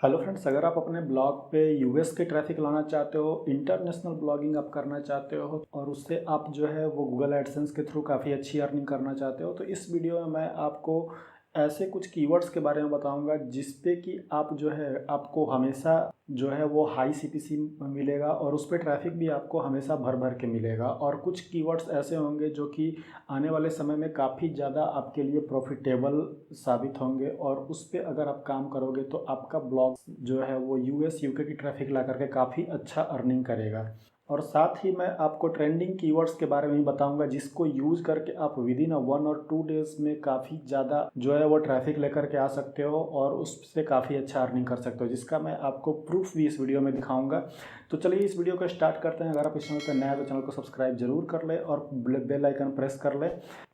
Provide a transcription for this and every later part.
Hello friends, अगर आप अपने ब्लॉग पे यूएस के ट्रैफिक लाना चाहते हो, इंटरनेशनल ब्लॉगिंग आप करना चाहते हो और उससे आप जो है वो गूगल एडसेंस के थ्रू काफ़ी अच्छी अर्निंग करना चाहते हो, तो इस वीडियो में मैं आपको ऐसे कुछ कीवर्ड्स के बारे में बताऊंगा जिस पे कि आप जो है आपको हमेशा जो है वो हाई सीपीसी मिलेगा और उस पर ट्रैफिक भी आपको हमेशा भर भर के मिलेगा। और कुछ कीवर्ड्स ऐसे होंगे जो कि आने वाले समय में काफ़ी ज़्यादा आपके लिए प्रॉफिटेबल साबित होंगे और उस पर अगर आप काम करोगे तो आपका ब्लॉग जो है वो यूएस यूके की ट्रैफिक ला करके काफ़ी अच्छा अर्निंग करेगा। और साथ ही मैं आपको ट्रेंडिंग कीवर्ड्स के बारे में भी बताऊंगा जिसको यूज़ करके आप विद इन 1 और 2 डेज में काफ़ी ज़्यादा जो है वो ट्रैफिक लेकर के आ सकते हो और उससे काफ़ी अच्छा अर्निंग कर सकते हो, जिसका मैं आपको प्रूफ भी इस वीडियो में दिखाऊंगा। तो चलिए इस वीडियो को स्टार्ट करते हैं। अगर आप इस चैनल पर नया है तो चैनल को सब्सक्राइब जरूर कर ले और बेल आइकन प्रेस कर ले।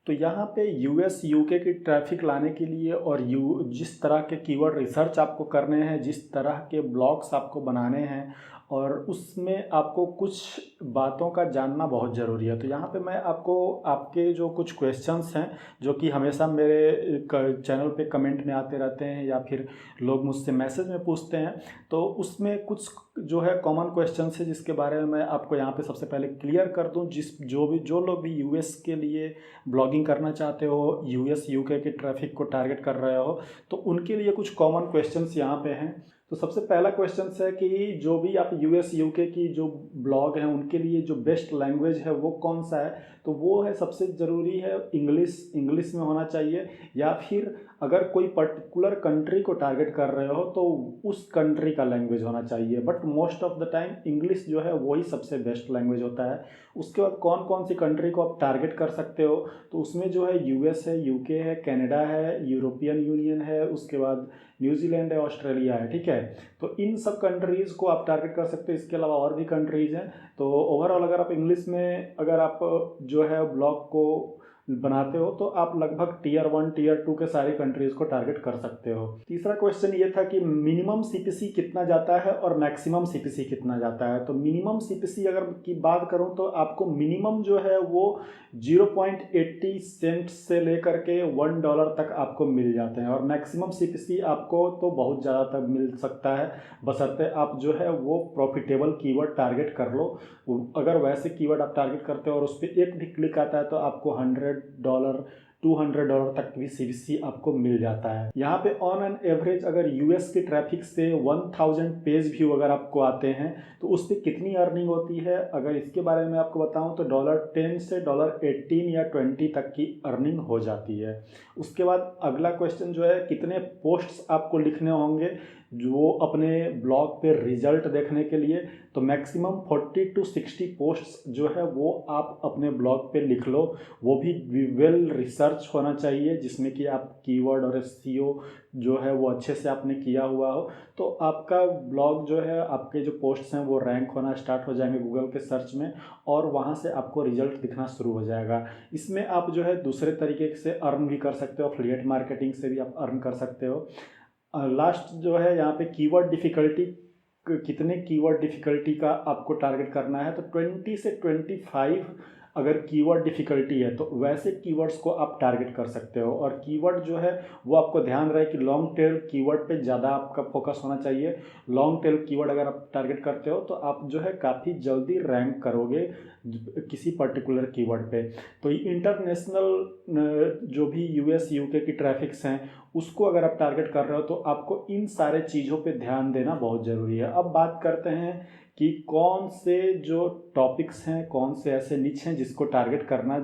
तो यहाँ पे यूएस यूके की ट्रैफिक लाने के लिए और जिस तरह के कीवर्ड रिसर्च आपको करने हैं, जिस तरह के ब्लॉग्स आपको बनाने हैं और उसमें आपको कुछ बातों का जानना बहुत ज़रूरी है। तो यहाँ पे मैं आपको आपके जो कुछ क्वेश्चंस हैं जो कि हमेशा मेरे चैनल पे कमेंट में आते रहते हैं या फिर लोग मुझसे मैसेज में पूछते हैं, तो उसमें कुछ जो है कॉमन क्वेश्चंस है जिसके बारे में मैं आपको यहाँ पे सबसे पहले क्लियर कर दूँ। जो लोग भी यूएस के लिए ब्लॉगिंग करना चाहते हो, यूएस यूके के ट्रैफिक को टारगेट कर रहे हो, तो उनके लिए कुछ कॉमन क्वेश्चंस यहाँ पे हैं। तो सबसे पहला क्वेश्चन है कि जो भी आप यूएस यूके की जो ब्लॉग हैं उनके लिए जो बेस्ट लैंग्वेज है वो कौन सा है, तो वो है सबसे ज़रूरी है इंग्लिश में होना चाहिए। या फिर अगर कोई पर्टिकुलर कंट्री को टारगेट कर रहे हो तो उस कंट्री का लैंग्वेज होना चाहिए, but most of the time English जो है वही सबसे बेस्ट लैंग्वेज होता है। उसके बाद कौन कौन सी कंट्री को आप टारगेट कर सकते हो, तो उसमें जो है यूएस है, यूके है, कनाडा है, यूरोपियन यूनियन है, उसके बाद न्यूजीलैंड है, ऑस्ट्रेलिया है। ठीक है, तो इन सब कंट्रीज़ को आप टारगेट कर सकते हो। इसके अलावा और भी कंट्रीज़ हैं। तो ओवरऑल अगर आप इंग्लिश में अगर आप जो है ब्लॉग को बनाते हो तो आप लगभग टीयर 1 टीयर 2 के सारी कंट्रीज़ को टारगेट कर सकते हो। तीसरा क्वेश्चन ये था कि मिनिमम सीपीसी कितना जाता है और मैक्सिमम सीपीसी कितना जाता है। तो मिनिमम सीपीसी अगर की बात करूं तो आपको मिनिमम जो है वो 0.80 सेंट से लेकर के $1 तक आपको मिल जाते हैं और मैक्सिमम सीपीसी आपको तो बहुत ज़्यादा तक मिल सकता है, बशर्ते आप जो है वो प्रॉफिटेबल कीवर्ड टारगेट कर लो। अगर वैसे कीवर्ड आप टारगेट करते हो और उस पर एक भी क्लिक आता है तो आपको $100 $200 तक भी सीपीसी आपको मिल जाता है। यहाँ पे ऑन एन एवरेज अगर यूएस के ट्रैफिक से 1000 पेज व्यू अगर आपको आते हैं तो उस पर कितनी अर्निंग होती है, अगर इसके बारे में आपको बताऊं तो $10 से $18 या 20 तक की अर्निंग हो जाती है। उसके बाद अगला क्वेश्चन जो है कितने पोस्ट्स आपको लिखने होंगे जो अपने ब्लॉग पे रिजल्ट देखने के लिए, तो मैक्सिमम 40 to 60 पोस्ट्स जो है वो आप अपने ब्लॉग पे लिख लो। वो भी वेल रिसर्च होना चाहिए जिसमें कि आप कीवर्ड और एसईओ जो है वो अच्छे से आपने किया हुआ हो, तो आपका ब्लॉग जो है आपके जो पोस्ट्स हैं वो रैंक होना स्टार्ट हो जाएंगे गूगल के सर्च में और वहाँ से आपको रिजल्ट दिखना शुरू हो जाएगा। इसमें आप जो है दूसरे तरीके से अर्न भी कर सकते हो, एफिलिएट मार्केटिंग से भी आप अर्न कर सकते हो। लास्ट जो है यहाँ पे कीवर्ड डिफ़िकल्टी, कितने कीवर्ड डिफ़िकल्टी का आपको टारगेट करना है, तो 20 से 25 अगर कीवर्ड डिफ़िकल्टी है तो वैसे कीवर्ड्स को आप टारगेट कर सकते हो। और कीवर्ड जो है वो आपको ध्यान रहे कि लॉन्ग टेल कीवर्ड पे ज़्यादा आपका फोकस होना चाहिए। लॉन्ग टेल कीवर्ड अगर आप टारगेट करते हो तो आप जो है काफ़ी जल्दी रैंक करोगे किसी पर्टिकुलर कीवर्ड पे। तो इंटरनेशनल जो भी यूएस यूके की ट्रैफिक्स हैं उसको अगर आप टारगेट कर रहे हो तो आपको इन सारे चीज़ों पे ध्यान देना बहुत ज़रूरी है। अब बात करते हैं कि कौन से जो टॉपिक्स हैं, कौन से ऐसे निच हैं जिसको टारगेट करना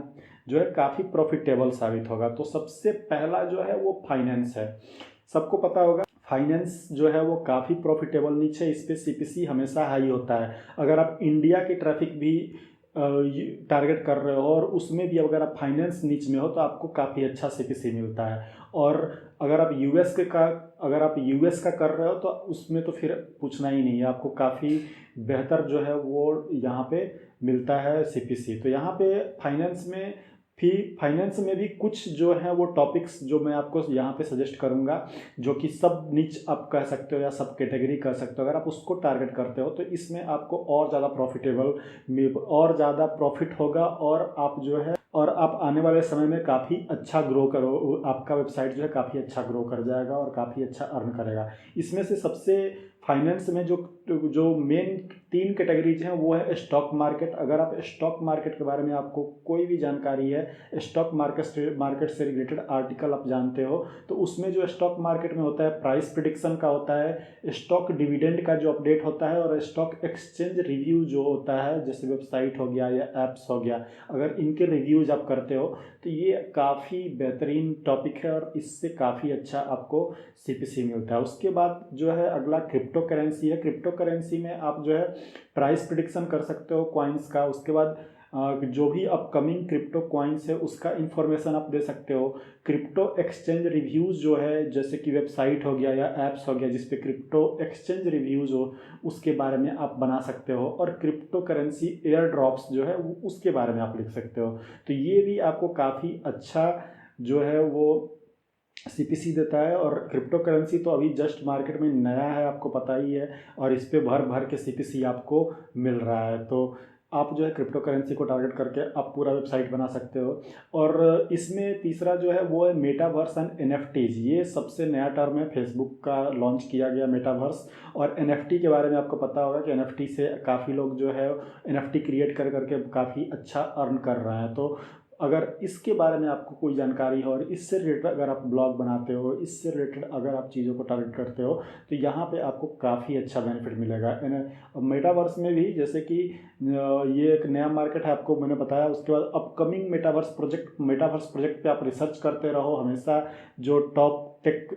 जो है काफ़ी प्रॉफिटेबल साबित होगा। तो सबसे पहला जो है वो फाइनेंस है। सबको पता होगा फाइनेंस जो है वो काफ़ी प्रॉफिटेबल निच है, इस पर सीपीसी हमेशा हाई होता है। अगर आप इंडिया की ट्रैफिक भी टारगेट कर रहे हो और उसमें भी अगर आप फाइनेंस नीच में हो तो आपको काफ़ी अच्छा सीपीसी मिलता है। और अगर आप यूएस का कर रहे हो तो उसमें तो फिर पूछना ही नहीं है, आपको काफ़ी बेहतर जो है वो यहाँ पे मिलता है सीपीसी। तो यहाँ पे फाइनेंस में भी कुछ जो है वो टॉपिक्स जो मैं आपको यहाँ पे सजेस्ट करूँगा जो कि सब निच आप कह सकते हो या सब कैटेगरी कह सकते हो, अगर आप उसको टारगेट करते हो तो इसमें आपको और ज़्यादा प्रॉफिट होगा और आप जो है और आप आने वाले समय में काफ़ी अच्छा ग्रो करो, आपका वेबसाइट जो है काफ़ी अच्छा ग्रो कर जाएगा और काफ़ी अच्छा अर्न करेगा। इसमें से सबसे फाइनेंस में जो मेन 3 कैटेगरीज हैं वो है स्टॉक मार्केट। अगर आप स्टॉक मार्केट के बारे में आपको कोई भी जानकारी है, स्टॉक मार्केट से रिलेटेड आर्टिकल आप जानते हो, तो उसमें जो स्टॉक मार्केट में होता है प्राइस प्रिडिक्शन का होता है, स्टॉक डिविडेंड का जो अपडेट होता है, और स्टॉक एक्सचेंज रिव्यू जो होता है, जैसे वेबसाइट हो गया या एप्स हो गया, अगर इनके रिव्यूज आप करते हो तो ये काफ़ी बेहतरीन टॉपिक है और इससे काफ़ी अच्छा आपको सीपीसी मिलता है। उसके बाद जो है अगला क्रिप्टो करेंसी है। क्रिप्टो करेंसी में आप जो है प्राइस प्रिडिक्शन कर सकते हो कॉइन्स का। उसके बाद जो भी अपकमिंग क्रिप्टो कॉइन्स है उसका इंफॉर्मेशन आप दे सकते हो। क्रिप्टो एक्सचेंज रिव्यूज़ जो है, जैसे कि वेबसाइट हो गया या एप्स हो गया जिस पे क्रिप्टो एक्सचेंज रिव्यूज़ हो, उसके बारे में आप बना सकते हो। और क्रिप्टो करेंसी एयर ड्रॉप्स जो है उसके बारे में आप लिख सकते हो। तो ये भी आपको काफ़ी अच्छा जो है वो सीपीसी देता है। और क्रिप्टो करेंसी तो अभी जस्ट मार्केट में नया है, आपको पता ही है, और इस पे भर भर के सीपीसी आपको मिल रहा है। तो आप जो है क्रिप्टो करेंसी को टारगेट करके आप पूरा वेबसाइट बना सकते हो। और इसमें तीसरा जो है वो है मेटावर्स एंड एनएफटीज। ये सबसे नया टर्म है, फेसबुक का लॉन्च किया गया मेटावर्स। और एनएफटी के बारे में आपको पता होगा कि एनएफटी से काफ़ी लोग जो है एनएफटी क्रिएट कर करके काफ़ी अच्छा अर्न कर रहे हैं। तो अगर इसके बारे में आपको कोई जानकारी हो और इससे रिलेटेड अगर आप ब्लॉग बनाते हो, इससे रिलेटेड अगर आप चीज़ों को टारगेट करते हो, तो यहाँ पे आपको काफ़ी अच्छा बेनिफिट मिलेगा। मेटावर्स में भी जैसे कि ये एक नया मार्केट है, आपको मैंने बताया। उसके बाद अपकमिंग मेटावर्स प्रोजेक्ट पे आप रिसर्च करते रहो हमेशा। जो टॉप टेक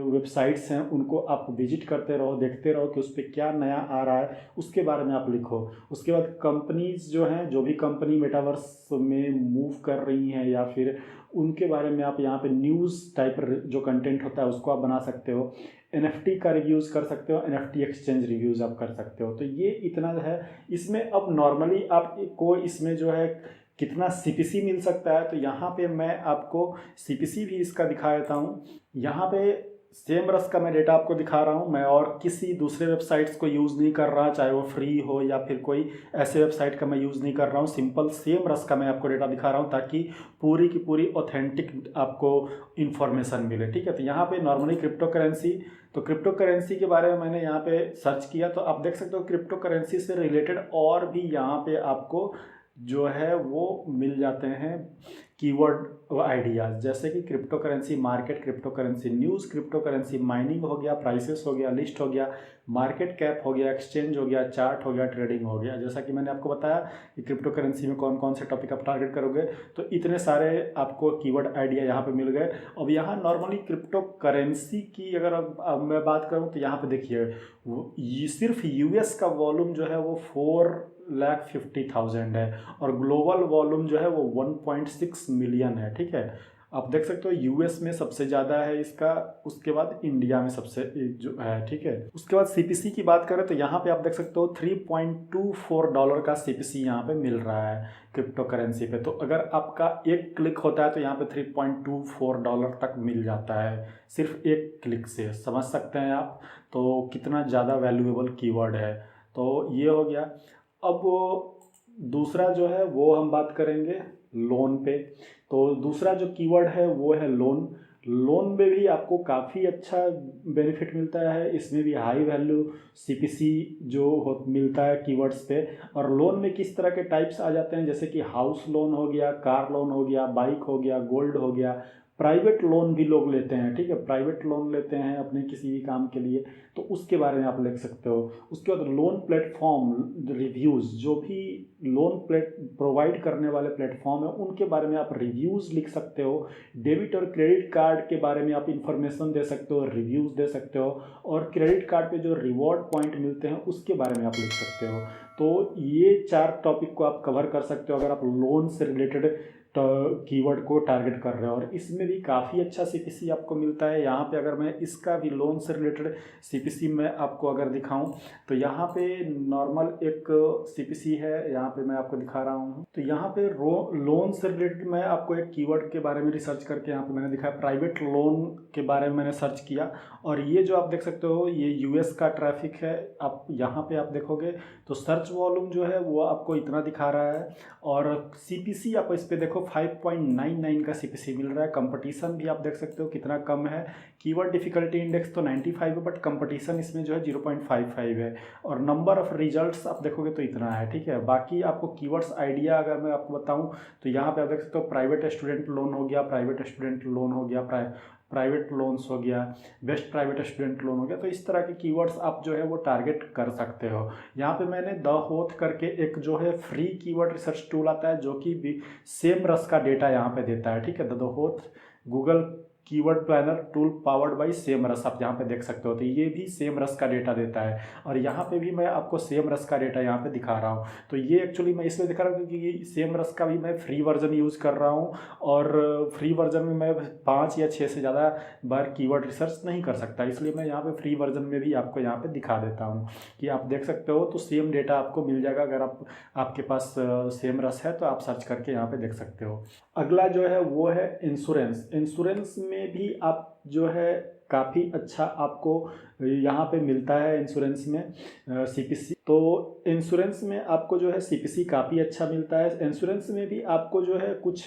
वेबसाइट्स हैं उनको आप विजिट करते रहो, देखते रहो कि उस पर क्या नया आ रहा है, उसके बारे में आप लिखो। उसके बाद कंपनीज जो हैं, जो भी कंपनी मेटावर्स में मूव कर रही हैं या फिर उनके बारे में आप यहाँ पे न्यूज़ टाइप जो कंटेंट होता है उसको आप बना सकते हो। एनएफटी का रिव्यूज़ कर सकते हो, एनएफटी एक्सचेंज रिव्यूज़ आप कर सकते हो। तो ये इतना है इसमें। अब नॉर्मली आपको इसमें जो है कितना सीपीसी मिल सकता है, तो यहाँ पे मैं आपको सीपीसी भी इसका दिखा देता हूँ। यहाँ पे सेम रस का मैं डेटा आपको दिखा रहा हूँ। मैं और किसी दूसरे वेबसाइट्स को यूज़ नहीं कर रहा, चाहे वो फ्री हो या फिर कोई ऐसे वेबसाइट का मैं यूज़ नहीं कर रहा हूँ। सिंपल सेम रस का मैं आपको डेटा दिखा रहा हूँ ताकि पूरी की पूरी ऑथेंटिक आपको इन्फॉर्मेशन मिले, ठीक है। तो यहाँ पे नॉर्मली क्रिप्टो करेंसी के बारे में मैंने यहाँ पे सर्च किया, तो आप देख सकते हो क्रिप्टो करेंसी से रिलेटेड और भी यहाँ पे आपको जो है वो मिल जाते हैं कीवर्ड आइडियाज़, जैसे कि crypto currency market, crypto currency news, crypto currency mining हो गया, प्राइसेस हो गया, लिस्ट हो गया, मार्केट कैप हो गया, एक्सचेंज हो गया, चार्ट हो गया, ट्रेडिंग हो गया। जैसा कि मैंने आपको बताया कि क्रिप्टो करेंसी में कौन कौन से टॉपिक आप टारगेट करोगे, तो इतने सारे आपको कीवर्ड आइडिया यहाँ पे मिल गए। अब यहाँ नॉर्मली क्रिप्टो करेंसी की अगर अब मैं बात करूँ तो यहाँ पे देखिए ये सिर्फ यूएस का वॉल्यूम जो है वो 4,50,000 है और ग्लोबल वॉल्यूम जो है वो 1.6 मिलियन है, ठीक है। आप देख सकते हो यूएस में सबसे ज़्यादा है इसका, उसके बाद इंडिया में सबसे जो है, ठीक है। उसके बाद सीपीसी की बात करें तो यहाँ पे आप देख सकते हो $3.24 का सीपीसी यहाँ पे मिल रहा है क्रिप्टो करेंसी पे। तो अगर आपका एक क्लिक होता है तो यहाँ पे $3.24 तक मिल जाता है सिर्फ एक क्लिक से। समझ सकते हैं आप तो कितना ज़्यादा वैल्यूएबल कीवर्ड है। तो ये हो गया। अब दूसरा जो है वो हम बात करेंगे लोन पे। तो दूसरा जो कीवर्ड है वो है लोन। लोन में भी आपको काफ़ी अच्छा बेनिफिट मिलता है, इसमें भी हाई वैल्यू सीपीसी जो मिलता है कीवर्ड्स पे। और लोन में किस तरह के टाइप्स आ जाते हैं, जैसे कि हाउस लोन हो गया, कार लोन हो गया, बाइक हो गया, गोल्ड हो गया, प्राइवेट लोन भी लोग लेते हैं, ठीक है। प्राइवेट लोन लेते हैं अपने किसी भी काम के लिए, तो उसके बारे में आप लिख सकते हो। उसके बाद लोन प्लेटफॉर्म रिव्यूज़, जो भी लोन प्रोवाइड करने वाले प्लेटफॉर्म है उनके बारे में आप रिव्यूज़ लिख सकते हो। डेबिट और क्रेडिट कार्ड के बारे में आप इंफॉर्मेशन दे सकते हो, रिव्यूज़ दे सकते हो। और क्रेडिट कार्ड पे जो रिवॉर्ड पॉइंट मिलते हैं उसके बारे में आप लिख सकते हो। तो ये 4 टॉपिक को आप कवर कर सकते हो अगर आप लोन से रिलेटेड कीवर्ड को टारगेट कर रहे हो। और इसमें भी काफ़ी अच्छा सीपीसी आपको मिलता है। यहाँ पे अगर मैं इसका भी लोन से रिलेटेड सीपीसी में आपको अगर दिखाऊं तो यहाँ पे नॉर्मल एक सीपीसी है, यहाँ पे मैं आपको दिखा रहा हूँ। तो यहाँ पे लोन से रिलेटेड मैं आपको एक कीवर्ड के बारे में रिसर्च करके यहाँ पे मैंने दिखाया, प्राइवेट लोन के बारे में मैंने सर्च किया। और ये जो आप देख सकते हो ये यूएस का ट्रैफिक है। आप यहाँ पे आप देखोगे तो सर्च वॉल्यूम जो है वो आपको इतना दिखा रहा है। और सीपीसी आप इस पे देखो 5.99 का सीपीसी मिल रहा है। कंपटीशन भी आप देख सकते हो कितना कम है। कीवर्ड डिफिकल्टी इंडेक्स तो 95 है, बट कंपटीशन इसमें जो है 0.55 है। और नंबर ऑफ रिजल्ट्स आप देखोगे तो इतना है, ठीक है। बाकी आपको कीवर्ड्स आइडिया अगर मैं आपको बताऊं तो यहाँ पे आप देख सकते हो प्राइवेट स्टूडेंट लोन हो गया, प्राइवेट स्टूडेंट लोन हो गया, प्राइवेट लोन्स हो गया, बेस्ट प्राइवेट स्टूडेंट लोन हो गया। तो इस तरह के कीवर्ड्स आप जो है वो टारगेट कर सकते हो। यहाँ पे मैंने द होथ करके एक जो है फ्री कीवर्ड रिसर्च टूल आता है जो कि सेम रस का डेटा यहाँ पे देता है, ठीक है। द होथ Google keyword planner tool powered by SEMrush आप यहाँ पे देख सकते हो। तो ये भी सेम रस का डेटा देता है और यहाँ पे भी मैं आपको सेम रस का डेटा यहाँ पे दिखा रहा हूँ। तो ये एक्चुअली मैं इसलिए दिखा रहा हूँ क्योंकि सेम रस का भी मैं फ्री वर्जन यूज़ कर रहा हूँ और फ्री वर्जन में मैं 5 या 6 से ज़्यादा बार कीवर्ड रिसर्च नहीं कर सकता, इसलिए मैं यहाँ पे फ्री वर्जन में भी आपको यहाँ पे दिखा देता हूँ कि आप देख सकते हो। तो सेम डेटा आपको मिल जाएगा। अगर आपके पास सेम रस है तो आप सर्च करके यहाँ पे देख सकते हो। अगला जो है वो है इंश्योरेंस। इंश्योरेंस में भी आप जो है काफ़ी अच्छा आपको यहाँ पे मिलता है इंश्योरेंस में सीपीसी। तो इंश्योरेंस में आपको जो है सीपीसी काफ़ी अच्छा मिलता है। इंश्योरेंस में भी आपको जो है कुछ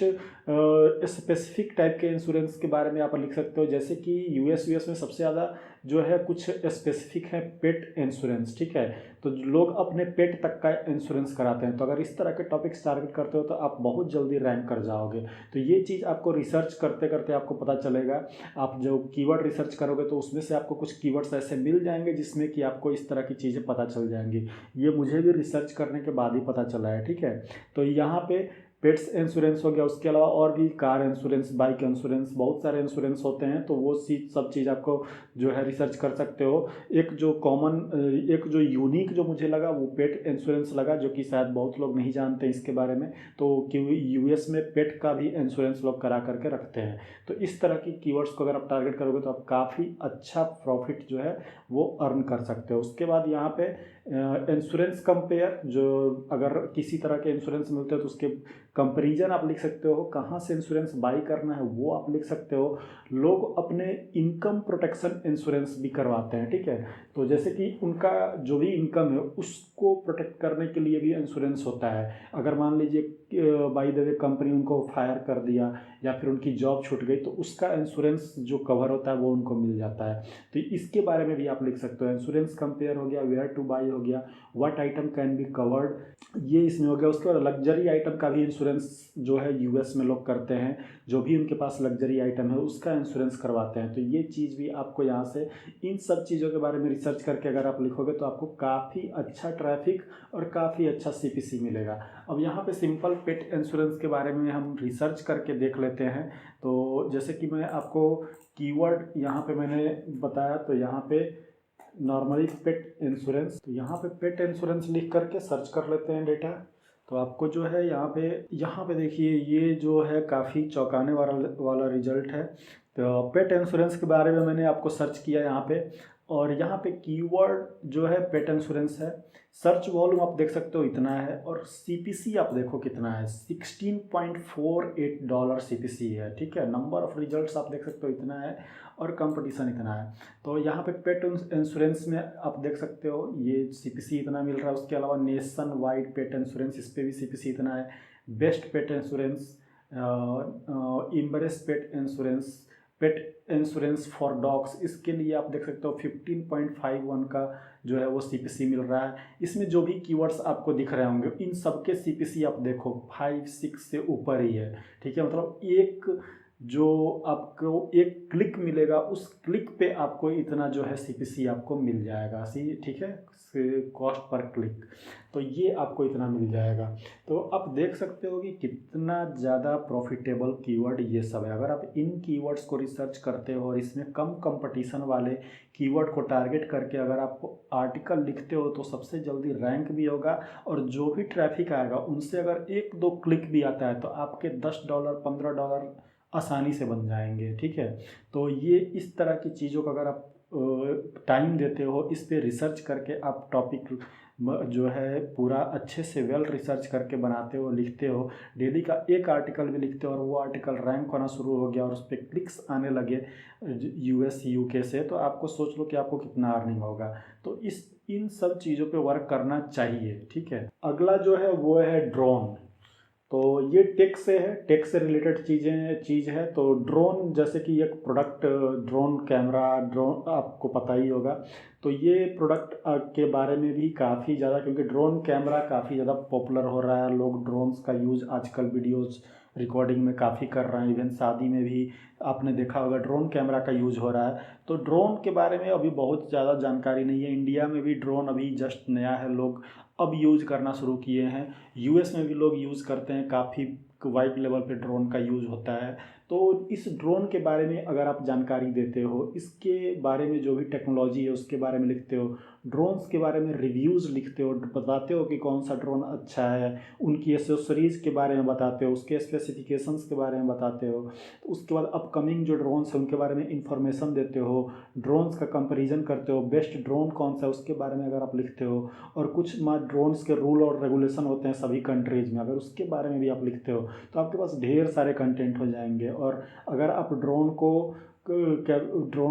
स्पेसिफिक टाइप के इंश्योरेंस के बारे में आप लिख सकते हो, जैसे कि यूएस में सबसे ज़्यादा जो है कुछ स्पेसिफिक है पेट इंश्योरेंस, ठीक है। तो लोग अपने पेट तक का इंश्योरेंस कराते हैं। तो अगर इस तरह के टॉपिक्स टारगेट करते हो तो आप बहुत जल्दी रैंक कर जाओगे। तो ये चीज़ आपको रिसर्च करते करते आपको पता चलेगा। आप जो कीवर्ड रिसर्च करोगे तो उसमें से आपको कुछ कीवर्ड्स ऐसे मिल जाएंगे जिसमें कि आपको इस तरह की चीज़ें पता चल जाएंगी। ये मुझे भी रिसर्च करने के बाद ही पता चला है, ठीक है। तो यहाँ पे पेट्स इंश्योरेंस हो गया, उसके अलावा और भी कार इंश्योरेंस, बाइक इंश्योरेंस, बहुत सारे इंश्योरेंस होते हैं। तो वो सब चीज़ आपको जो है रिसर्च कर सकते हो। एक जो यूनिक जो मुझे लगा वो पेट इंश्योरेंस लगा, जो कि शायद बहुत लोग नहीं जानते इसके बारे में। तो क्योंकि यूएस में पेट का भी इंश्योरेंस लोग करा करके रखते हैं। तो इस तरह की कीवर्ड्स को अगर आप टारगेट करोगे तो आप काफ़ी अच्छा प्रॉफिट जो है वो अर्न कर सकते हो। उसके बाद यहाँ पे इंश्योरेंस कंपेयर, जो अगर किसी तरह के इंश्योरेंस मिलते हो तो उसके कंपैरिजन आप लिख सकते हो। कहाँ से इंश्योरेंस बाई करना है वो आप लिख सकते हो। लोग अपने इनकम प्रोटेक्शन इंश्योरेंस भी करवाते हैं, ठीक है। तो जैसे कि उनका जो भी इनकम है उसको प्रोटेक्ट करने के लिए भी इंश्योरेंस होता है। अगर मान लीजिए बाई द वे कंपनी उनको फायर कर दिया या फिर उनकी जॉब छूट गई तो उसका इंश्योरेंस जो कवर होता है वो उनको मिल जाता है। तो इसके बारे में भी आप लिख सकते हो। इंश्योरेंस कंपेयर हो गया, वेयर टू बाई हो गया, what item can be covered, ये इसमें हो गया। उसके बाद लग्जरी आइटम का भी इंश्योरेंस जो है यूएस में लोग करते हैं। जो भी उनके पास लग्जरी आइटम है उसका इंश्योरेंस करवाते हैं। तो ये चीज़ भी आपको यहाँ से इन सब चीज़ों के बारे में रिसर्च करके अगर आप लिखोगे तो आपको काफ़ी अच्छा ट्रैफिक और काफ़ी अच्छा सीपीसी मिलेगा। अब यहाँ पे सिंपल पेट इंश्योरेंस के बारे में हम रिसर्च करके देख लेते हैं। तो जैसे कि मैं आपको कीवर्ड यहाँ पे मैंने बताया, तो यहाँ पे नॉर्मली पेट इंश्योरेंस, तो यहाँ पे पेट इंश्योरेंस लिख करके सर्च कर लेते हैं डेटा। तो आपको जो है यहाँ पे देखिए ये जो है काफ़ी चौंकाने वाला रिजल्ट है। तो पेट इंश्योरेंस के बारे में मैंने आपको सर्च किया यहाँ पे, और यहाँ पे कीवर्ड जो है पेट इंश्योरेंस है। सर्च वॉल्यूम आप देख सकते हो इतना है, और सीपीसी आप देखो कितना है, $16.48 सीपीसी है, ठीक है। नंबर ऑफ रिजल्ट्स आप देख सकते हो इतना है, और कंपटीशन इतना है। तो यहाँ पे पेट इंश्योरेंस में आप देख सकते हो ये सीपीसी इतना मिल रहा है। उसके अलावा नेशन वाइड पेट इंश्योरेंस, इस पर भी सीपीसी इतना है। Best pet insurance, embrace pet insurance, pet insurance for dogs, इसके लिए आप देख सकते हो 15.51 का जो है वो सीपीसी मिल रहा है। इसमें जो भी कीवर्ड्स आपको दिख रहे होंगे इन सब के सीपीसी आप देखो 5-6 से ऊपर ही है, ठीक है। मतलब एक जो आपको एक क्लिक मिलेगा उस क्लिक पे आपको इतना जो है सीपीसी आपको मिल जाएगा, ठीक है, कॉस्ट पर क्लिक। तो ये आपको इतना मिल जाएगा। तो आप देख सकते हो कि कितना ज़्यादा प्रॉफिटेबल कीवर्ड ये सब है। अगर आप इन कीवर्ड्स को रिसर्च करते हो और इसमें कम कंपटीशन वाले कीवर्ड को टारगेट करके अगर आप आर्टिकल लिखते हो तो सबसे जल्दी रैंक भी होगा, और जो भी ट्रैफिक आएगा उनसे अगर 1-2 क्लिक भी आता है तो आपके $10 $15 आसानी से बन जाएंगे, ठीक है। तो ये इस तरह की चीज़ों का अगर आप टाइम देते हो, इस पे रिसर्च करके आप टॉपिक जो है पूरा अच्छे से वेल रिसर्च करके बनाते हो, लिखते हो, डेली का एक आर्टिकल भी लिखते हो और वो आर्टिकल रैंक होना शुरू हो गया और उस पर क्लिक्स आने लगे यूएस यूके से, तो आपको सोच लो कि आपको कितना अर्निंग होगा। तो इन सब चीज़ों पे वर्क करना चाहिए, ठीक है। अगला जो है वो है ड्रोन। तो ये टेक से है, टेक से रिलेटेड चीज़ है। तो ड्रोन जैसे कि एक प्रोडक्ट, ड्रोन कैमरा, ड्रोन आपको पता ही होगा। तो ये प्रोडक्ट के बारे में भी काफ़ी ज़्यादा, क्योंकि ड्रोन कैमरा काफ़ी ज़्यादा पॉपुलर हो रहा है, लोग ड्रोन्स का यूज़ आजकल वीडियोज़ रिकॉर्डिंग में काफ़ी कर रहे हैं। इवन शादी में भी आपने देखा होगा ड्रोन कैमरा का यूज़ हो रहा है। तो ड्रोन के बारे में अभी बहुत ज़्यादा जानकारी नहीं है। इंडिया में भी ड्रोन अभी जस्ट नया है, लोग अब यूज़ करना शुरू किए हैं। यूएस में भी लोग यूज़ करते हैं, काफ़ी वाइड लेवल पे ड्रोन का यूज़ होता है। तो इस ड्रोन के बारे में अगर आप जानकारी देते हो, इसके बारे में जो भी टेक्नोलॉजी है उसके बारे में लिखते हो, ड्रोन्स के बारे में रिव्यूज़ लिखते हो, बताते हो कि कौन सा ड्रोन अच्छा है, उनकी एसेसरीज़ के बारे में बताते हो, उसके स्पेसिफिकेशंस के बारे में बताते हो, तो उसके बाद अपकमिंग जो ड्रोन्स हैं उनके बारे में इंफॉर्मेशन देते हो, ड्रोन्स का कंपैरिजन करते हो, बेस्ट ड्रोन कौन सा है उसके बारे में अगर आप लिखते हो, और कुछ ड्रोन्स के रूल और रेगुलेशन होते हैं सभी कंट्रीज़ में, अगर उसके बारे में भी आप लिखते हो तो आपके पास ढेर सारे कंटेंट हो जाएंगे। और अगर आप ड्रोन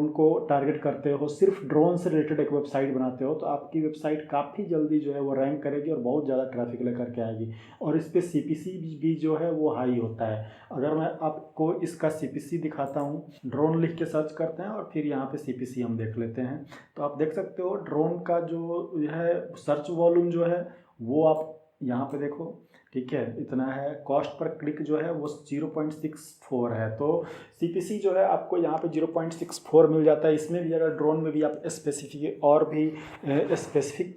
को टारगेट करते हो, सिर्फ ड्रोन से रिलेटेड एक वेबसाइट बनाते हो, तो आपकी वेबसाइट काफ़ी जल्दी जो है वो रैंक करेगी और बहुत ज़्यादा ट्रैफिक लेकर के आएगी। और इस पर सीपीसी भी जो है वो हाई होता है। अगर मैं आपको इसका सीपीसी दिखाता हूँ, ड्रोन लिख के सर्च करते हैं और फिर यहाँ पे सीपीसी हम देख लेते हैं, तो आप देख सकते हो ड्रोन का जो है सर्च वॉल्यूम जो है वो आप यहाँ पे देखो, ठीक है, इतना है। कॉस्ट पर क्लिक जो है वो 0.64 है। तो सीपीसी जो है आपको यहाँ पे 0.64 मिल जाता है। इसमें भी अगर ड्रोन में भी आप स्पेसिफिक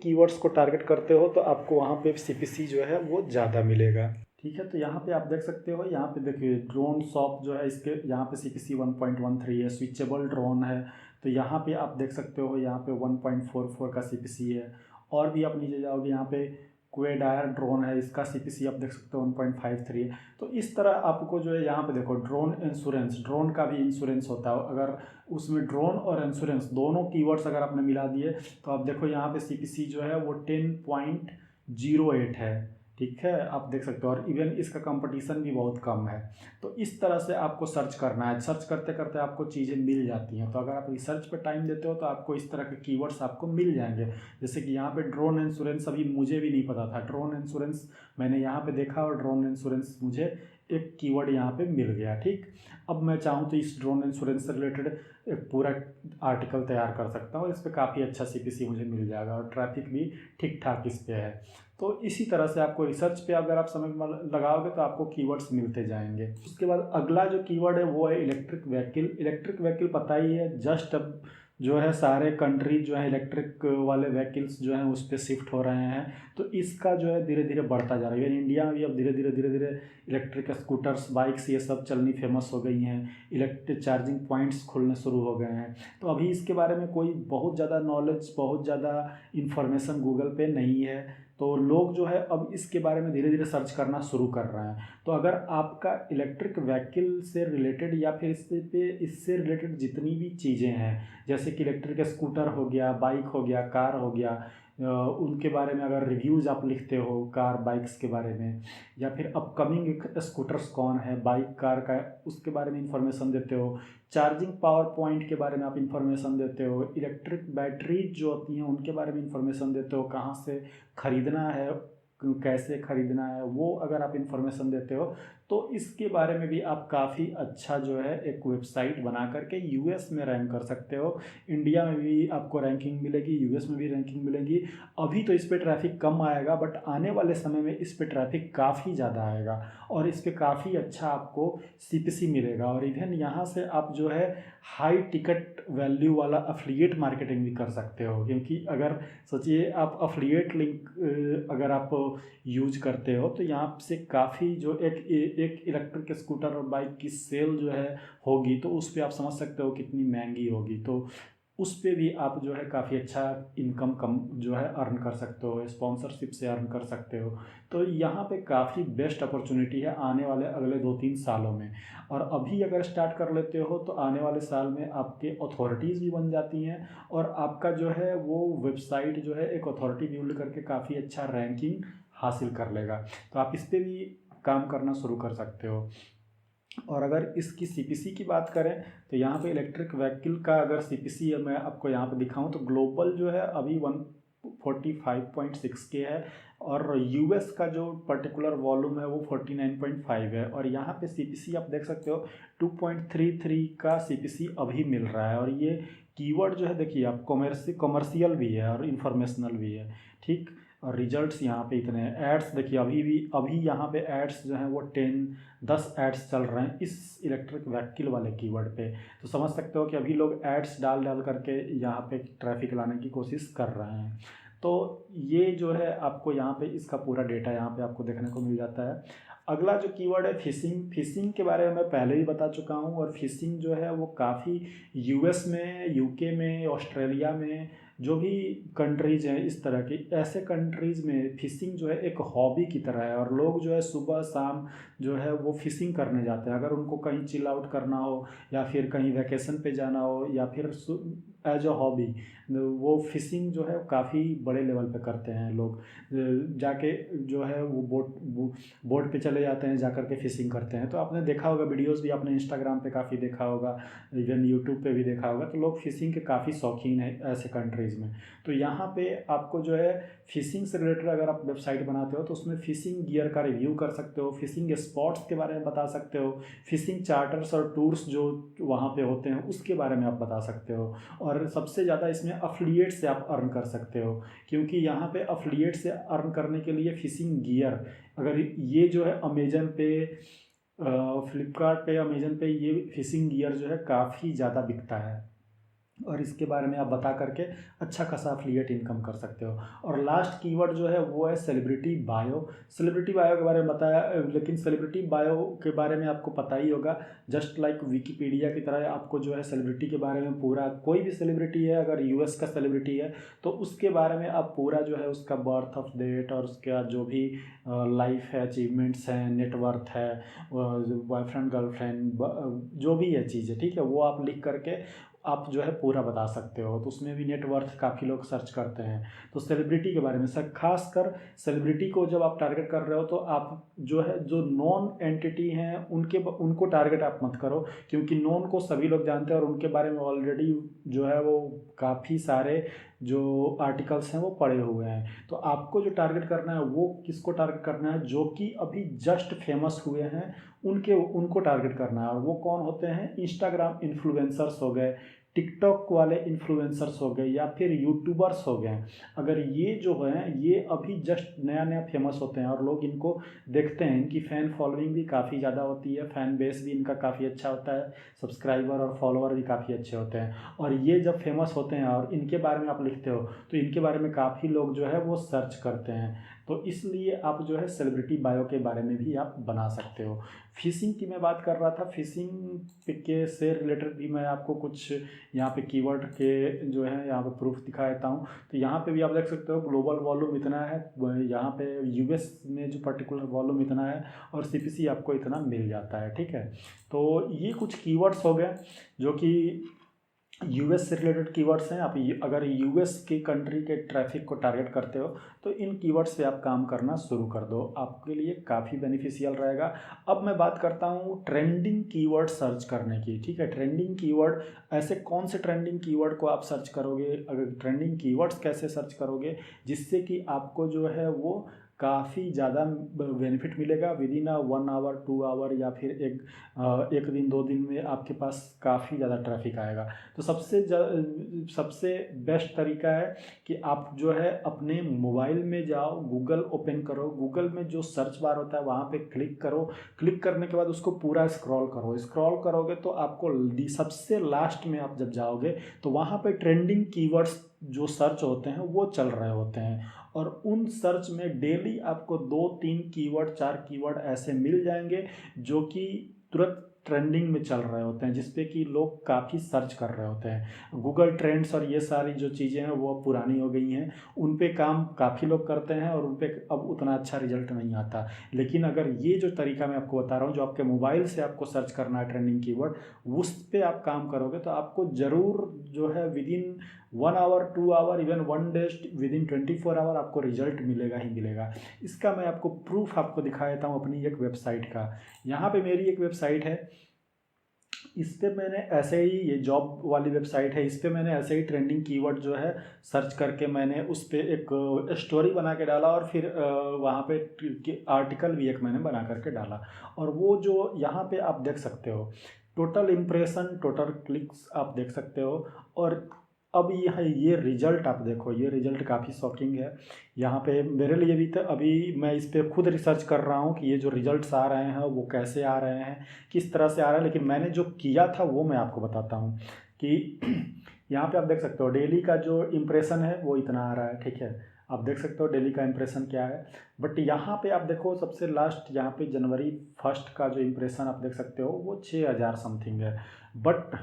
कीवर्ड्स को टारगेट करते हो तो आपको वहाँ पे सीपीसी जो है वो ज़्यादा मिलेगा। ठीक है, तो यहाँ पे आप देख सकते हो, यहाँ पे देखिए ड्रोन शॉप जो है, इसके यहाँ पे सीपीसी 1.13 है। स्विचेबल ड्रोन है, तो यहाँ पे आप देख सकते हो यहाँ पे 1.44 का सीपीसी है। और भी आप नीचे जाओगे, यहाँ पे क्वेडायर ड्रोन है, इसका सीपीसी आप देख सकते हो 1.53 है। तो इस तरह आपको जो है यहाँ पे देखो ड्रोन इंश्योरेंस, ड्रोन का भी इंश्योरेंस होता है। अगर उसमें ड्रोन और इंश्योरेंस दोनों कीवर्ड्स अगर आपने मिला दिए तो आप देखो यहाँ पे सीपीसी जो है वो 10.08 है। ठीक है, आप देख सकते हो। और इवन इसका कंपटीशन भी बहुत कम है। तो इस तरह से आपको सर्च करना है, सर्च करते करते आपको चीज़ें मिल जाती हैं। तो अगर आप रिसर्च पे टाइम देते हो तो आपको इस तरह के कीवर्ड्स आपको मिल जाएंगे। जैसे कि यहाँ पे ड्रोन इंश्योरेंस अभी मुझे भी नहीं पता था, ड्रोन इंश्योरेंस मैंने यहाँ पे देखा और ड्रोन इंश्योरेंस मुझे एक कीवर्ड यहाँ पे मिल गया। ठीक, अब मैं चाहूँ तो इस ड्रोन इंश्योरेंस से रिलेटेड एक पूरा आर्टिकल तैयार कर सकता हूँ, इस पर काफ़ी अच्छा सीपीसी मुझे मिल जाएगा और ट्रैफिक भी ठीक ठाक इस पे है। तो इसी तरह से आपको रिसर्च पे अगर आप समय लगाओगे तो आपको कीवर्ड्स मिलते जाएंगे। उसके बाद अगला जो कीवर्ड है वो है इलेक्ट्रिक व्हीकल। इलेक्ट्रिक व्हीकल पता ही है, जस्ट अब जो है सारे कंट्रीज जो है इलेक्ट्रिक वाले व्हीकल्स जो हैं उस पर शिफ्ट हो रहे हैं। तो इसका जो है धीरे धीरे बढ़ता जा रहा है। इवन इंडिया में भी अब धीरे धीरे इलेक्ट्रिक स्कूटर्स, बाइक्स ये सब चलनी फेमस हो गई हैं। इलेक्ट्रिक चार्जिंग पॉइंट्स खुलने शुरू हो गए हैं। तो अभी इसके बारे में कोई बहुत ज़्यादा नॉलेज, बहुत ज़्यादा इंफॉर्मेशन गूगल पे नहीं है। तो लोग जो है अब इसके बारे में धीरे धीरे सर्च करना शुरू कर रहे हैं। तो अगर आपका इलेक्ट्रिक व्हीकल से रिलेटेड या फिर इससे रिलेटेड जितनी भी चीज़ें हैं, जैसे कि इलेक्ट्रिक स्कूटर हो गया, बाइक हो गया, कार हो गया, उनके बारे में अगर रिव्यूज़ आप लिखते हो कार बाइक्स के बारे में, या फिर अपकमिंग स्कूटर्स कौन है, बाइक कार का, उसके बारे में इंफॉर्मेशन देते हो, चार्जिंग पावर पॉइंट के बारे में आप इंफॉर्मेशन देते हो, इलेक्ट्रिक बैटरीज जो होती हैं उनके बारे में इंफॉर्मेशन देते हो, कहाँ से ख़रीदना है, कैसे ख़रीदना है, वो अगर आप इंफॉर्मेशन देते हो तो इसके बारे में भी आप काफ़ी अच्छा जो है एक वेबसाइट बना करके यूएस में रैंक कर सकते हो। इंडिया में भी आपको रैंकिंग मिलेगी, यूएस में भी रैंकिंग मिलेगी। अभी तो इस पर ट्रैफिक कम आएगा, बट आने वाले समय में इस पर ट्रैफिक काफ़ी ज़्यादा आएगा और इस पर काफ़ी अच्छा आपको सीपीसी मिलेगा। और इवन यहाँ से आप जो है हाई टिकट वैल्यू वाला अफिलिएट मार्केटिंग भी कर सकते हो, क्योंकि अगर सोचिए आप अफिलिएट लिंक अगर आप यूज करते हो तो यहाँ से काफ़ी जो एक इलेक्ट्रिक स्कूटर और बाइक की सेल जो है होगी, तो उस पर आप समझ सकते हो कितनी महंगी होगी। तो उस पर भी आप जो है काफ़ी अच्छा इनकम कम जो है अर्न कर सकते हो, स्पॉन्सरशिप से अर्न कर सकते हो। तो यहाँ पे काफ़ी बेस्ट अपॉर्चुनिटी है आने वाले अगले 2-3 सालों में। और अभी अगर स्टार्ट कर लेते हो तो आने वाले साल में आपके अथॉरिटीज़ भी बन जाती हैं और आपका जो है वो वेबसाइट जो है एक अथॉरिटी बिल्ड करके काफ़ी अच्छा रैंकिंग हासिल कर लेगा। तो आप इस पर भी काम करना शुरू कर सकते हो। और अगर इसकी सीपीसी की बात करें तो यहाँ पे इलेक्ट्रिक व्हीकल का अगर सीपीसी मैं आपको यहाँ पे दिखाऊं तो ग्लोबल जो है अभी 45.6K है और यूएस का जो पर्टिकुलर वॉल्यूम है वो 49.5 है। और यहाँ पे सीपीसी आप देख सकते हो 2.33 का सीपीसी अभी मिल रहा है। और ये कीवर्ड जो है देखिए आप कॉमर्शियल भी है और इंफॉर्मेशनल भी है, ठीक। और रिजल्ट्स यहाँ पे इतने हैं। एड्स देखिए अभी यहाँ पे एड्स जो हैं वो 10 एड्स चल रहे हैं इस इलेक्ट्रिक व्हीकल वाले कीवर्ड पे। तो समझ सकते हो कि अभी लोग एड्स डाल करके यहाँ पे ट्रैफिक लाने की कोशिश कर रहे हैं। तो ये जो है आपको यहाँ पे इसका पूरा डेटा यहाँ पे आपको देखने को मिल जाता है। अगला जो कीवर्ड है फिशिंग के बारे में मैं पहले ही बता चुका हूँ। और फिशिंग जो है वो काफ़ी यूएस में, यूके में, ऑस्ट्रेलिया में, जो भी कंट्रीज़ हैं इस तरह की, ऐसे कंट्रीज़ में फ़िशिंग जो है एक हॉबी की तरह है। और लोग जो है सुबह शाम जो है वो फ़िशिंग करने जाते हैं। अगर उनको कहीं चिल आउट करना हो या फिर कहीं वैकेशन पे जाना हो या फिर एज अ हॉबी, वो फ़िशिंग जो है काफ़ी बड़े लेवल पे करते हैं लोग। जाके जो है वो बोट पे चले जाते हैं, जा कर के फ़िशिंग करते हैं। तो आपने देखा होगा वीडियोस भी, आपने इंस्टाग्राम पे काफ़ी देखा होगा, इवन यूट्यूब पे भी देखा होगा। तो लोग फ़िशिंग के काफ़ी शौकीन हैं ऐसे कंट्रीज़ में। तो यहाँ पे आपको जो है फ़िशिंग से रिलेटेड अगर आप वेबसाइट बनाते हो तो उसमें फ़िशिंग गियर का रिव्यू कर सकते हो, फ़िशिंग स्पॉट्स के बारे में बता सकते हो, फ़िशिंग चार्टर्स और टूर्स जो वहाँ पे होते हैं उसके बारे में आप बता सकते हो। और सबसे ज़्यादा इसमें अफिलिएट से आप अर्न कर सकते हो, क्योंकि यहाँ पे अफिलिएट से अर्न करने के लिए फ़िशिंग गियर, अगर ये जो है अमेजन पे, फ्लिपकार्ट पे, अमेजन पे ये फ़िशिंग गियर जो है काफ़ी ज़्यादा बिकता है। और इसके बारे में आप बता करके अच्छा खासा एफिलिएट इनकम कर सकते हो। और लास्ट कीवर्ड जो है वो है सेलिब्रिटी बायो। सेलिब्रिटी बायो के बारे में बताया, लेकिन सेलिब्रिटी बायो के बारे में आपको पता ही होगा, जस्ट लाइक विकीपीडिया की तरह आपको जो है सेलिब्रिटी के बारे में पूरा, कोई भी सेलिब्रिटी है अगर यूएस का सेलिब्रिटी है तो उसके बारे में आप पूरा जो है उसका बर्थ ऑफ डेट और उसके बाद जो भी लाइफ है, अचीवमेंट्स हैं, नेटवर्थ है, बॉयफ्रेंड गर्लफ्रेंड, जो भी है चीज़ें, ठीक है, वो आप लिख करके आप जो है पूरा बता सकते हो। तो उसमें भी नेटवर्थ काफ़ी लोग सर्च करते हैं। तो सेलिब्रिटी के बारे में सर, खासकर सेलिब्रिटी को जब आप टारगेट कर रहे हो तो आप जो है जो नॉन एंटिटी हैं उनको टारगेट आप मत करो, क्योंकि नॉन को सभी लोग जानते हैं और उनके बारे में ऑलरेडी जो है वो काफ़ी सारे जो आर्टिकल्स हैं वो पड़े हुए हैं। तो आपको जो टारगेट करना है वो किसको टारगेट करना है, जो कि अभी जस्ट फेमस हुए हैं उनको टारगेट करना है। और वो कौन होते हैं, इंस्टाग्राम इन्फ्लुएंसर्स हो गए, टिकटॉक वाले इन्फ्लुएंसर्स हो गए या फिर यूट्यूबर्स हो गए। अगर ये जो हैं ये अभी जस्ट नया नया फेमस होते हैं और लोग इनको देखते हैं, इनकी फ़ैन फॉलोइंग भी काफ़ी ज़्यादा होती है, फ़ैन बेस भी इनका काफ़ी अच्छा होता है, सब्सक्राइबर और फॉलोअर भी काफ़ी अच्छे होते हैं। और ये जब फेमस होते हैं और इनके बारे में आप लिखते हो तो इनके बारे में काफ़ी लोग जो है वो सर्च करते हैं। तो इसलिए आप जो है सेलिब्रिटी बायो के बारे में भी आप बना सकते हो। फ़िशिंग की मैं बात कर रहा था, फ़िशिंग के से रिलेटेड भी मैं आपको कुछ यहाँ पे कीवर्ड के जो है यहाँ पे प्रूफ दिखा देता हूँ। तो यहाँ पे भी आप देख सकते हो ग्लोबल वॉल्यूम इतना है, यहाँ पे यूएस में जो पर्टिकुलर वॉल्यूम इतना है और सीपीसी आपको इतना मिल जाता है, ठीक है। तो ये कुछ कीवर्ड्स हो गए जो कि यूएस से रिलेटेड कीवर्ड्स हैं। आप अगर यूएस की कंट्री के ट्रैफिक को टारगेट करते हो तो इन कीवर्ड्स पे आप काम करना शुरू कर दो, आपके लिए काफ़ी बेनिफिशियल रहेगा। अब मैं बात करता हूँ ट्रेंडिंग कीवर्ड सर्च करने की, ठीक है। ट्रेंडिंग कीवर्ड, ऐसे कौन से ट्रेंडिंग कीवर्ड को आप सर्च करोगे, अगर ट्रेंडिंग कीवर्ड्स कैसे सर्च करोगे जिससे कि आपको जो है वो काफ़ी ज़्यादा बेनिफिट मिलेगा विद इन 1 आवर 2 आवर या फिर एक दिन 2 दिन में आपके पास काफ़ी ज़्यादा ट्रैफिक आएगा। तो सबसे बेस्ट तरीका है कि आप जो है अपने मोबाइल में जाओ, गूगल ओपन करो, गूगल में जो सर्च बार होता है वहाँ पे क्लिक करो, क्लिक करने के बाद उसको पूरा स्क्रॉल करो। स्क्रॉल करोगे तो आपको सबसे लास्ट में आप जब जाओगे तो वहाँ पे ट्रेंडिंग कीवर्ड्स जो सर्च होते हैं वो चल रहे होते हैं। और उन सर्च में डेली आपको 2-3 कीवर्ड 4 कीवर्ड ऐसे मिल जाएंगे जो कि तुरंत ट्रेंडिंग में चल रहे होते हैं, जिसपे कि लोग काफ़ी सर्च कर रहे होते हैं। गूगल ट्रेंड्स और ये सारी जो चीज़ें हैं वो पुरानी हो गई हैं, उन पे काम काफ़ी लोग करते हैं और उन पे अब उतना अच्छा रिजल्ट नहीं आता। लेकिन अगर ये जो तरीका मैं आपको बता रहा हूँ जो आपके मोबाइल से आपको सर्च करना है ट्रेंडिंग कीवर्ड, उस पर आप काम करोगे तो आपको ज़रूर जो है within 1 hour 2 hour even 1 day within 24 hour आपको रिजल्ट मिलेगा ही मिलेगा। इसका मैं आपको प्रूफ आपको दिखा देता हूँ अपनी एक वेबसाइट का। यहाँ पे मेरी एक वेबसाइट है इस पे मैंने ऐसे ही, ये जॉब वाली वेबसाइट है, इस पे मैंने ऐसे ही ट्रेंडिंग कीवर्ड जो है सर्च करके मैंने उस पे एक स्टोरी बना के डाला, और फिर वहाँ पे आर्टिकल भी एक मैंने बना करके डाला। और वो जो यहाँ पे आप देख सकते हो टोटल इम्प्रेशन, टोटल क्लिक्स आप देख सकते हो। और अब ये रिजल्ट आप देखो, ये रिजल्ट काफ़ी शॉकिंग है। यहाँ पे मेरे लिए भी, तो अभी मैं इस पे खुद रिसर्च कर रहा हूँ कि ये जो रिजल्ट्स आ रहे हैं वो कैसे आ रहे हैं, किस तरह से आ रहा है। लेकिन मैंने जो किया था वो मैं आपको बताता हूँ कि यहाँ पे आप देख सकते हो डेली का जो इम्प्रेशन है वो इतना आ रहा है, ठीक है। आप देख सकते हो डेली का इम्प्रेशन क्या है। बट यहाँ पे आप देखो सबसे लास्ट, यहाँ पे जनवरी 1 का जो इम्प्रेशन आप देख सकते हो वो 6,000 समथिंग है। बट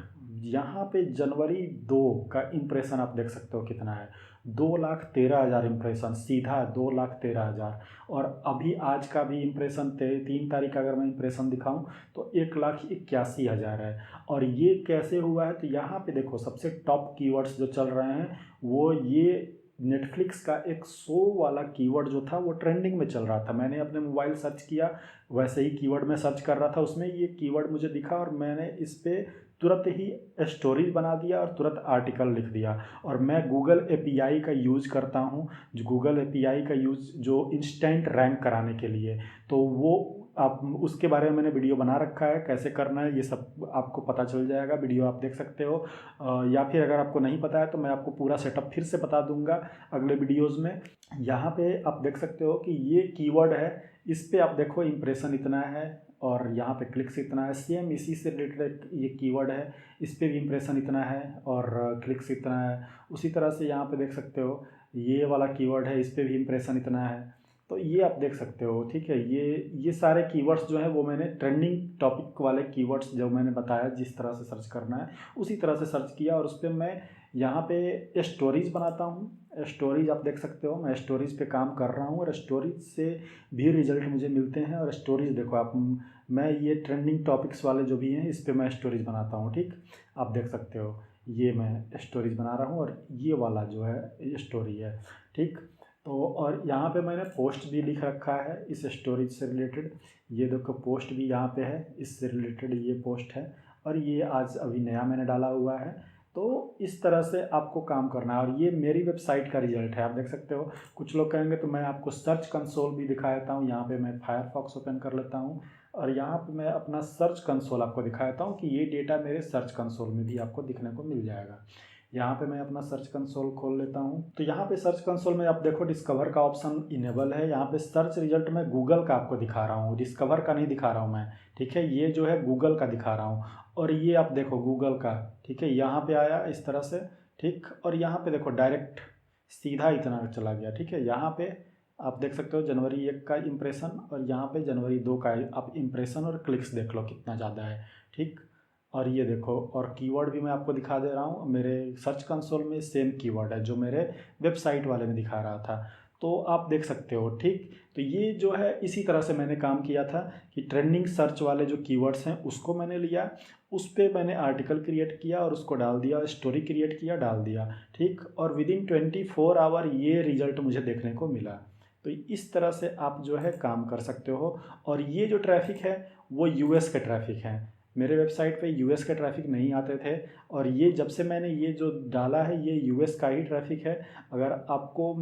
यहाँ पे जनवरी 2 का इम्प्रेशन आप देख सकते हो कितना है, 2,13,000 इम्प्रेशन, सीधा 2,13,000। और अभी आज का भी इम्प्रेशन 3 तारीख का अगर मैं इम्प्रेशन दिखाऊं तो 1,81,000 है। और ये कैसे हुआ है, तो यहाँ पे देखो सबसे टॉप कीवर्ड्स जो चल रहे हैं वो ये नेटफ्लिक्स का एक शो वाला कीवर्ड जो था वो ट्रेंडिंग में चल रहा था। मैंने अपने मोबाइल सर्च किया, वैसे ही कीवर्ड में सर्च कर रहा था, उसमें ये कीवर्ड मुझे दिखा और मैंने इस पे तुरंत ही स्टोरीज बना दिया और तुरंत आर्टिकल लिख दिया। और मैं गूगल एपीआई का यूज़ करता हूँ, जो गूगल एपीआई का यूज़ जो इंस्टेंट रैंक कराने के लिए, तो वो आप उसके बारे में मैंने वीडियो बना रखा है, कैसे करना है ये सब आपको पता चल जाएगा, वीडियो आप देख सकते हो। या फिर अगर आपको नहीं पता है तो मैं आपको पूरा सेटअप फिर से बता दूंगा अगले वीडियोज़ में। यहाँ पे आप देख सकते हो कि ये कीवर्ड है, इस पे आप देखो इम्प्रेशन इतना है और यहाँ पे क्लिक्स इतना है। सेम इसी से रिलेटेड ये कीवर्ड है, इस पे भी इम्प्रेशन इतना है और क्लिक्स इतना है। उसी तरह से यहाँ पे देख सकते हो ये वाला कीवर्ड है, इस पे भी इम्प्रेशन इतना है। तो ये आप देख सकते हो, ठीक है। ये सारे कीवर्ड्स जो है वो मैंने ट्रेंडिंग टॉपिक वाले कीवर्ड्स जो मैंने बताया जिस तरह से सर्च करना है उसी तरह से सर्च किया, और उस पर मैं यहाँ पे स्टोरीज बनाता हूँ। स्टोरीज आप देख सकते हो, मैं स्टोरीज पे काम कर रहा हूँ और स्टोरीज से भी रिजल्ट मुझे मिलते हैं। और स्टोरीज देखो आप, मैं ये ट्रेंडिंग टॉपिक्स वाले जो भी हैं इस पे मैं स्टोरीज बनाता हूँ, ठीक। आप देख सकते हो ये मैं स्टोरीज बना रहा हूँ और ये वाला जो है ये स्टोरी है, ठीक। तो और यहाँ पे मैंने पोस्ट भी लिख रखा है इस स्टोरेज से रिलेटेड। ये देखो पोस्ट भी यहाँ पे है, इससे रिलेटेड ये पोस्ट है और ये आज अभी नया मैंने डाला हुआ है। तो इस तरह से आपको काम करना है। और ये मेरी वेबसाइट का रिजल्ट है, आप देख सकते हो। कुछ लोग कहेंगे तो मैं आपको सर्च कंसोल भी दिखा देता हूँ। यहाँ पे मैं फायरफॉक्स ओपन कर लेता हूँ और यहाँ पे मैं अपना सर्च कंसोल आपको दिखा देता हूँ कि ये डेटा मेरे सर्च कंसोल में भी आपको दिखने को मिल जाएगा। यहाँ पे मैं अपना सर्च कंसोल खोल लेता हूँ। तो यहाँ पे सर्च कंसोल में आप देखो डिस्कवर का ऑप्शन इनेबल है। यहाँ पे सर्च रिजल्ट में गूगल का आपको दिखा रहा हूँ, डिस्कवर का नहीं दिखा रहा हूँ मैं, ठीक है। ये जो है गूगल का दिखा रहा हूँ और ये आप देखो गूगल का, ठीक है। यहाँ पे आया इस तरह से, ठीक। और यहाँ पे देखो डायरेक्ट सीधा इतना चला गया, ठीक है। यहाँ पे आप देख सकते हो जनवरी 1 का इम्प्रेशन और यहाँ पे जनवरी 2 का आप इम्प्रेशन और क्लिक्स देख लो कितना ज़्यादा है, ठीक। और ये देखो, और कीवर्ड भी मैं आपको दिखा दे रहा हूँ, मेरे सर्च कंसोल में सेम कीवर्ड है जो मेरे वेबसाइट वाले में दिखा रहा था। तो आप देख सकते हो, ठीक। तो ये जो है इसी तरह से मैंने काम किया था कि ट्रेंडिंग सर्च वाले जो कीवर्ड्स हैं उसको मैंने लिया, उस पर मैंने आर्टिकल क्रिएट किया और उसको डाल दिया, स्टोरी क्रिएट किया, डाल दिया, ठीक। और विदिन 24 आवर ये रिजल्ट मुझे देखने को मिला। तो इस तरह से आप जो है काम कर सकते हो। और ये जो ट्रैफिक है वो यूएस के ट्रैफिक हैं, मेरे वेबसाइट पे यूएस के ट्रैफिक नहीं आते थे। और ये जब से मैंने ये जो डाला है ये यूएस का ही ट्रैफिक है। अगर आपको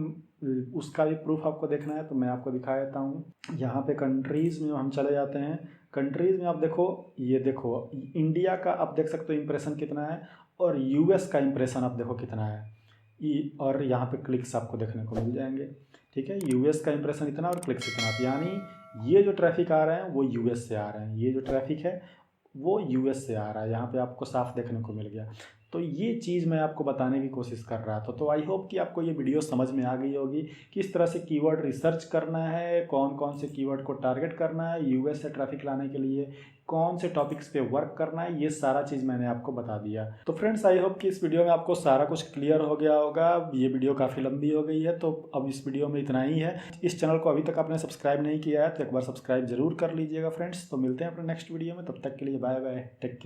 उसका भी प्रूफ आपको देखना है तो मैं आपको दिखा देता हूँ। यहाँ पे कंट्रीज़ में हम चले जाते हैं। कंट्रीज़ में आप देखो, ये देखो इंडिया का आप देख सकते हो इम्प्रेशन कितना है और यूएस का इम्प्रेशन आप देखो कितना है। और यहाँ पे क्लिक्स आपको देखने को मिल जाएंगे, ठीक है। यूएस का इम्प्रेशन इतना और क्लिक्स इतना, यानी ये जो ट्रैफिक आ रहे हैं वो यूएस से आ रहे हैं, ये जो ट्रैफिक है वो यूएस से आ रहा है। यहाँ पे आपको साफ देखने को मिल गया। तो ये चीज़ मैं आपको बताने की कोशिश कर रहा था। तो आई होप कि आपको ये वीडियो समझ में आ गई होगी किस तरह से कीवर्ड रिसर्च करना है, कौन कौन से कीवर्ड को टारगेट करना है, यूएस से ट्रैफिक लाने के लिए कौन से टॉपिक्स पे वर्क करना है, ये सारा चीज़ मैंने आपको बता दिया। तो फ्रेंड्स आई होप कि इस वीडियो में आपको सारा कुछ क्लियर हो गया होगा। ये वीडियो काफ़ी लंबी हो गई है तो अब इस वीडियो में इतना ही है। इस चैनल को अभी तक आपने सब्सक्राइब नहीं किया है तो एक बार सब्सक्राइब जरूर कर लीजिएगा फ्रेंड्स। तो मिलते हैं अपने नेक्स्ट वीडियो में, तब तक के लिए बाय बाय, टेक केयर।